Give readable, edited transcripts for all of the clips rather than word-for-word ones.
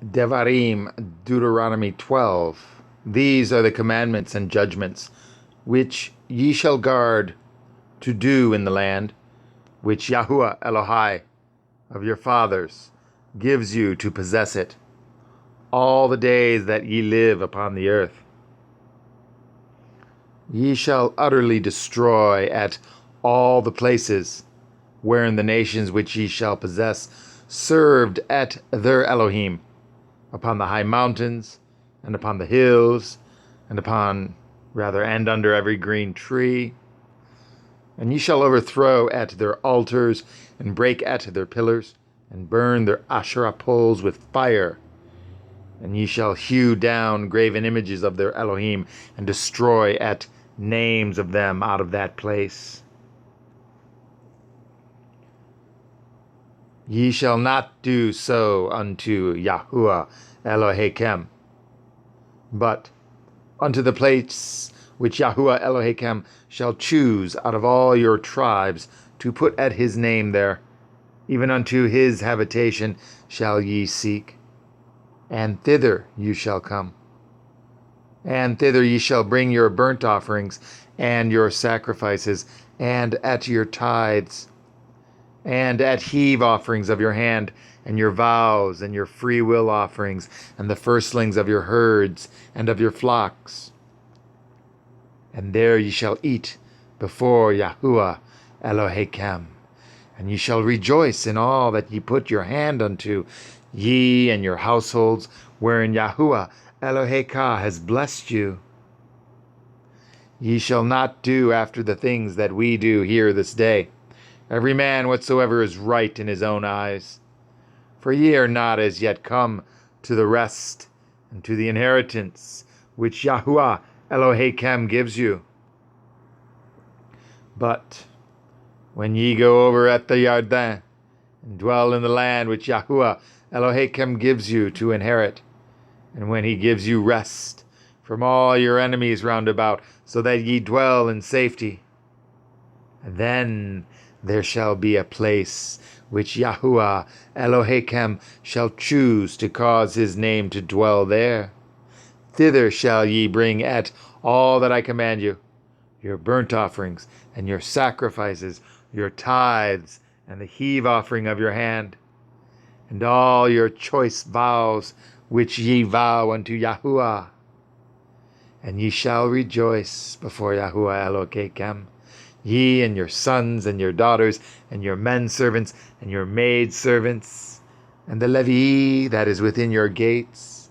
Devarim, Deuteronomy 12. These are the commandments and judgments which ye shall guard to do in the land which Yahuwah Elohai of your fathers gives you to possess it, all the days that ye live upon the earth. Ye shall utterly destroy at all the places wherein the nations which ye shall possess served at their Elohim, upon the high mountains, and upon the hills, and under every green tree. And ye shall overthrow at their altars, and break at their pillars, and burn their Asherah poles with fire. And ye shall hew down graven images of their Elohim, and destroy at names of them out of that place. Ye shall not do so unto Yahuwah Elohechem, but unto the place which Yahuwah Elohechem shall choose out of all your tribes to put at his name there, even unto his habitation shall ye seek, and thither you shall come. And thither ye shall bring your burnt offerings and your sacrifices, and at your tithes, and at heave offerings of your hand, and your vows, and your freewill offerings, and the firstlings of your herds and of your flocks. And there ye shall eat before Yahuwah Elohechem, and ye shall rejoice in all that ye put your hand unto, ye and your households, wherein Yahuwah Elohecah has blessed you. Ye shall not do after the things that we do here this day, every man whatsoever is right in his own eyes. For ye are not as yet come to the rest and to the inheritance which Yahuwah Elohechem gives you. But when ye go over at the Yarden, and dwell in the land which Yahuwah Elohechem gives you to inherit, and when he gives you rest from all your enemies round about, so that ye dwell in safety, then there shall be a place which Yahuwah Elohechem shall choose to cause his name to dwell there. Thither shall ye bring at all that I command you, your burnt offerings, and your sacrifices, your tithes, and the heave offering of your hand, and all your choice vows which ye vow unto Yahuwah. And ye shall rejoice before Yahuwah Elohechem, ye and your sons and your daughters, and your men servants and your maid servants, and the Levi that is within your gates,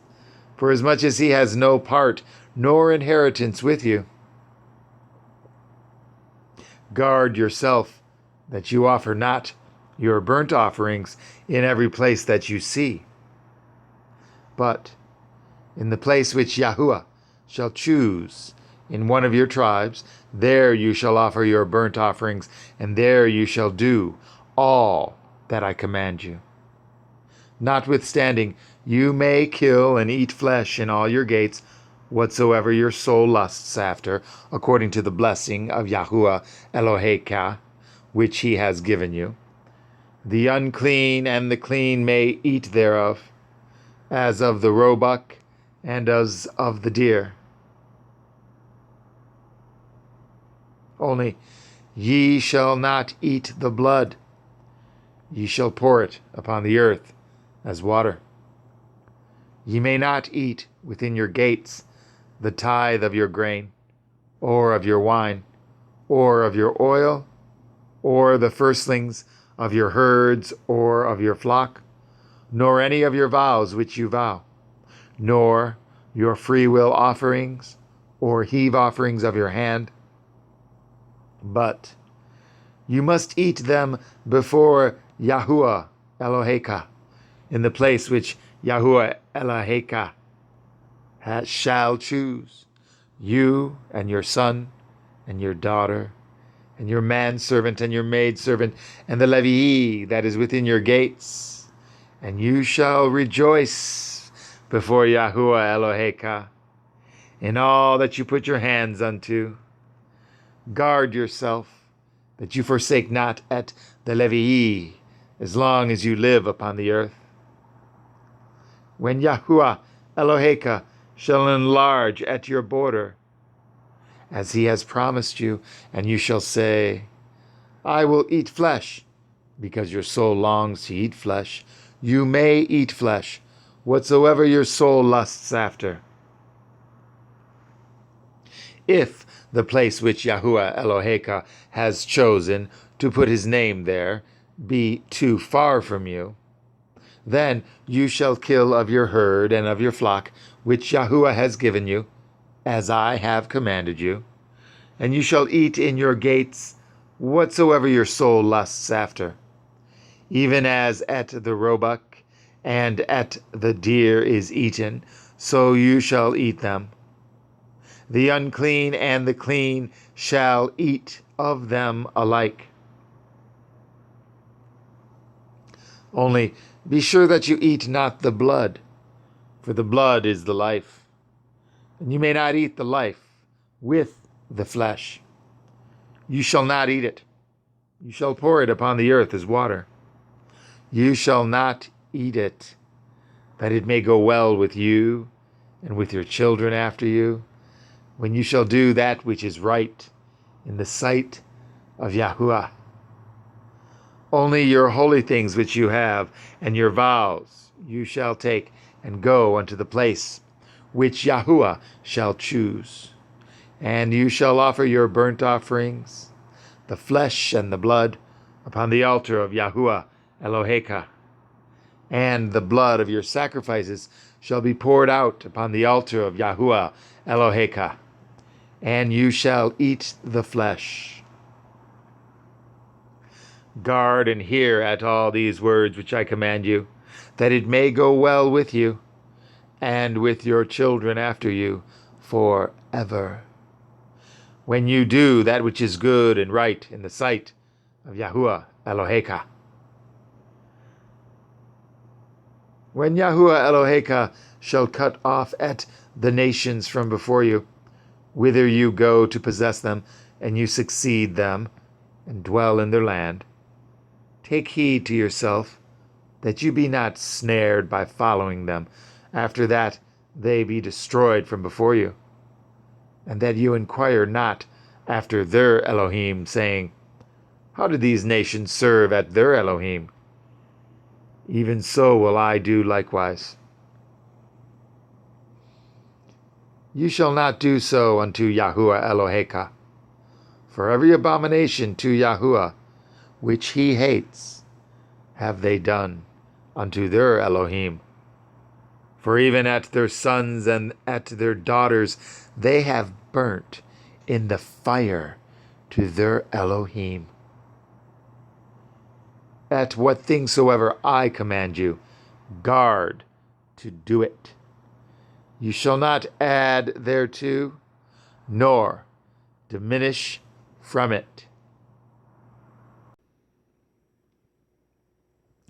for as much as he has no part nor inheritance with you. Guard yourself that you offer not your burnt offerings in every place that you see, but in the place which Yahuwah shall choose in one of your tribes, there you shall offer your burnt offerings, and there you shall do all that I command you. Notwithstanding, you may kill and eat flesh in all your gates, whatsoever your soul lusts after, according to the blessing of Yahuwah Elohecah, which he has given you. The unclean and the clean may eat thereof, as of the roebuck and as of the deer. Only ye shall not eat the blood. Ye shall pour it upon the earth as water. Ye may not eat within your gates the tithe of your grain, or of your wine, or of your oil, or the firstlings of your herds or of your flock, nor any of your vows which you vow, nor your freewill offerings, or heave offerings of your hand. But you must eat them before Yahuwah Elohecah, in the place which Yahuwah Elohecah shall choose, you and your son and your daughter, and your manservant and your maidservant, and the Levi that is within your gates. And you shall rejoice before Yahuwah Elohecah in all that you put your hands unto. Guard yourself, that you forsake not at the Levi, as long as you live upon the earth. when Yahuwah Eloheka shall enlarge at your border, as he has promised you, and you shall say, I will eat flesh, because your soul longs to eat flesh. You may eat flesh, whatsoever your soul lusts after. If the place which Yahuwah Eloheka has chosen to put his name there be too far from you, then you shall kill of your herd and of your flock, which Yahuwah has given you, as I have commanded you, and you shall eat in your gates whatsoever your soul lusts after, even as at the roebuck and at the deer is eaten, so you shall eat them. The unclean and the clean shall eat of them alike. Only be sure that you eat not the blood, for the blood is the life. And you may not eat the life with the flesh. You shall not eat it. You shall pour it upon the earth as water. You shall not eat it, that it may go well with you and with your children after you, when you shall do that which is right in the sight of Yahuwah. Only your holy things which you have, and your vows you shall take, and go unto the place which Yahuwah shall choose. And you shall offer your burnt offerings, the flesh and the blood, upon the altar of Yahuwah Eloheka. And the blood of your sacrifices shall be poured out upon the altar of Yahuwah Eloheka. And you shall eat the flesh. Guard and hear at all these words which I command you, that it may go well with you, and with your children after you, forever. When you do that which is good and right in the sight of Yahuwah Eloheka. When Yahuwah Eloheka shall cut off at the nations from before you, whither you go to possess them, and you succeed them, and dwell in their land, take heed to yourself, that you be not snared by following them, after that they be destroyed from before you, and that you inquire not after their Elohim, saying, how did these nations serve at their Elohim? Even so will I do likewise. You shall not do so unto Yahuwah Eloheka, for every abomination to Yahuwah, which he hates, have they done unto their Elohim. For even at their sons and at their daughters they have burnt in the fire to their Elohim. At what thing soever I command you, guard to do it. You shall not add thereto, nor diminish from it.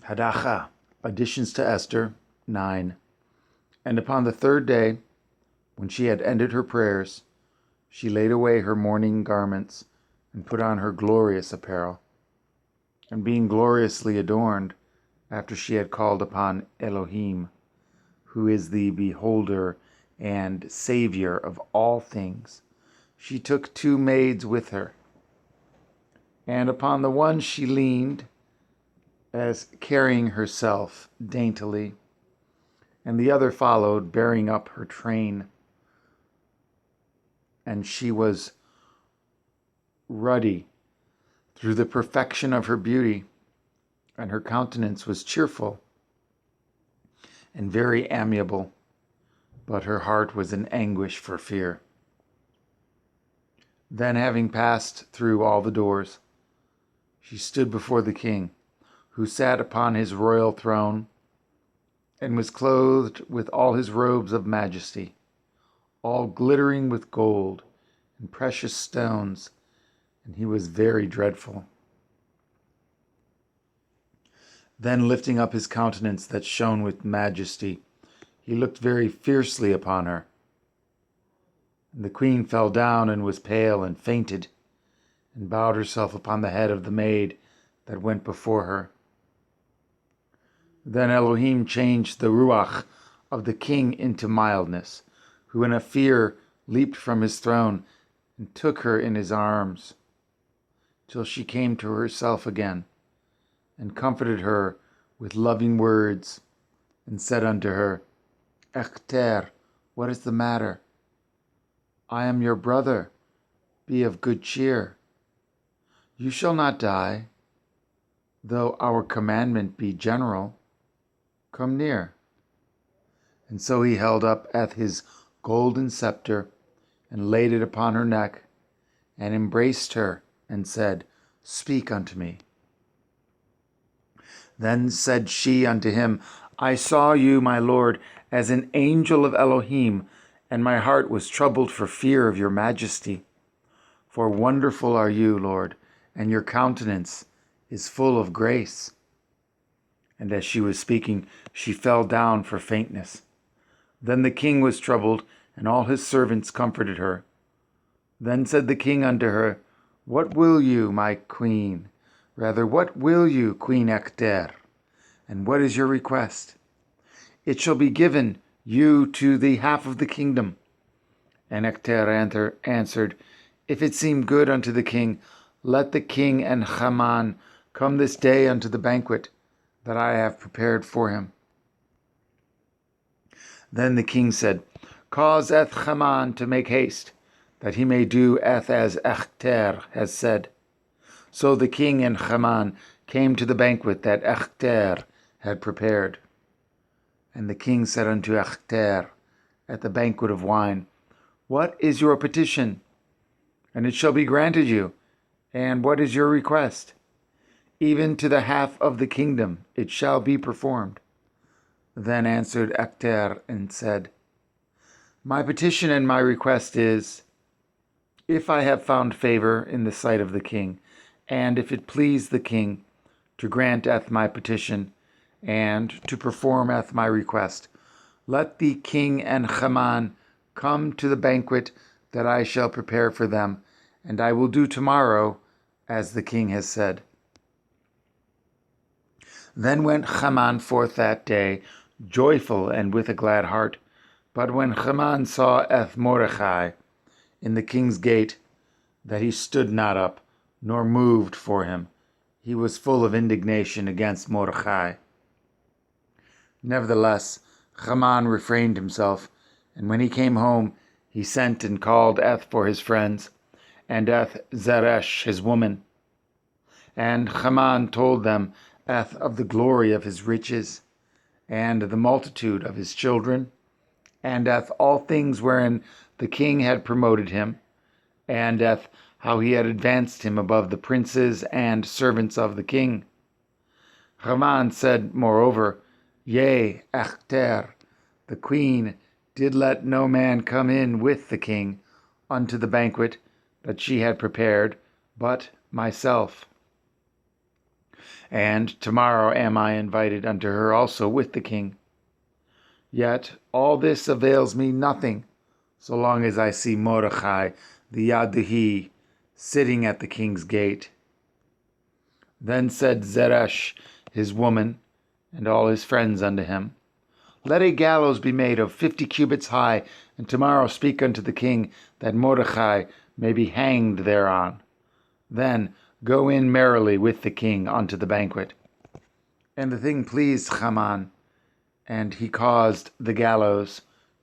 Hadacha, Additions to Esther 9. And upon the third day, when she had ended her prayers, she laid away her mourning garments, and put on her glorious apparel. And being gloriously adorned, after she had called upon Elohim, who is the beholder and Savior of all things, she took 2 maids with her. And upon the one she leaned, as carrying herself daintily, and the other followed, bearing up her train. And she was ruddy through the perfection of her beauty, and her countenance was cheerful and very amiable, but her heart was in anguish for fear. Then, having passed through all the doors, she stood before the king, who sat upon his royal throne, and was clothed with all his robes of majesty, all glittering with gold and precious stones, and he was very dreadful. Then, lifting up his countenance that shone with majesty, he looked very fiercely upon her. And the queen fell down and was pale and fainted, and bowed herself upon the head of the maid that went before her. Then Elohim changed the ruach of the king into mildness, who in a fear leaped from his throne and took her in his arms, till she came to herself again, and comforted her with loving words, and said unto her, Esther, what is the matter? I am your brother. Be of good cheer. You shall not die, though our commandment be general. Come near. And so he held up his golden scepter, and laid it upon her neck, and embraced her, and said, Speak unto me. Then said she unto him, I saw you, my lord, as an angel of Elohim, and my heart was troubled for fear of your majesty. For wonderful are you, Lord, and your countenance is full of grace. And as she was speaking, she fell down for faintness. Then the king was troubled, and all his servants comforted her. Then said the king unto her, What will you, my queen? Rather, what will you, Queen Esther? And what is your request? It shall be given you to the half of the kingdom. And Esther answered, If it seem good unto the king, let the king and Haman come this day unto the banquet that I have prepared for him. Then the king said, Cause Haman to make haste, that he may do as Esther has said. So the king and Haman came to the banquet that Esther had prepared. And the king said unto Esther at the banquet of wine, What is your petition? And it shall be granted you. And what is your request? Even to the half of the kingdom it shall be performed. Then answered Esther and said, My petition and my request is, if I have found favor in the sight of the king, and if it please the king to grant my petition, and to perform my request, let the king and Haman come to the banquet that I shall prepare for them, and I will do tomorrow as the king has said. Then went Haman forth that day, joyful and with a glad heart. But when Haman saw Mordecai in the king's gate, that he stood not up, nor moved for him, he was full of indignation against Mordecai. Nevertheless, Haman refrained himself, and when he came home, he sent and called for his friends, and Zeresh his woman. And Haman told them of the glory of his riches, and the multitude of his children, and all things wherein the king had promoted him, and how he had advanced him above the princes and servants of the king. Haman said, moreover, Yea, Esther, the queen, did let no man come in with the king unto the banquet that she had prepared, but myself. And tomorrow am I invited unto her also with the king. Yet all this avails me nothing, so long as I see Mordecai the Yadduhi sitting at the king's gate. Then said Zeresh his woman, and all his friends unto him, Let a gallows be made of 50 cubits high, and tomorrow speak unto the king, that Mordecai may be hanged thereon. Then go in merrily with the king unto the banquet. And the thing pleased Haman, and he caused the gallows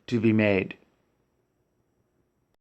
to be made.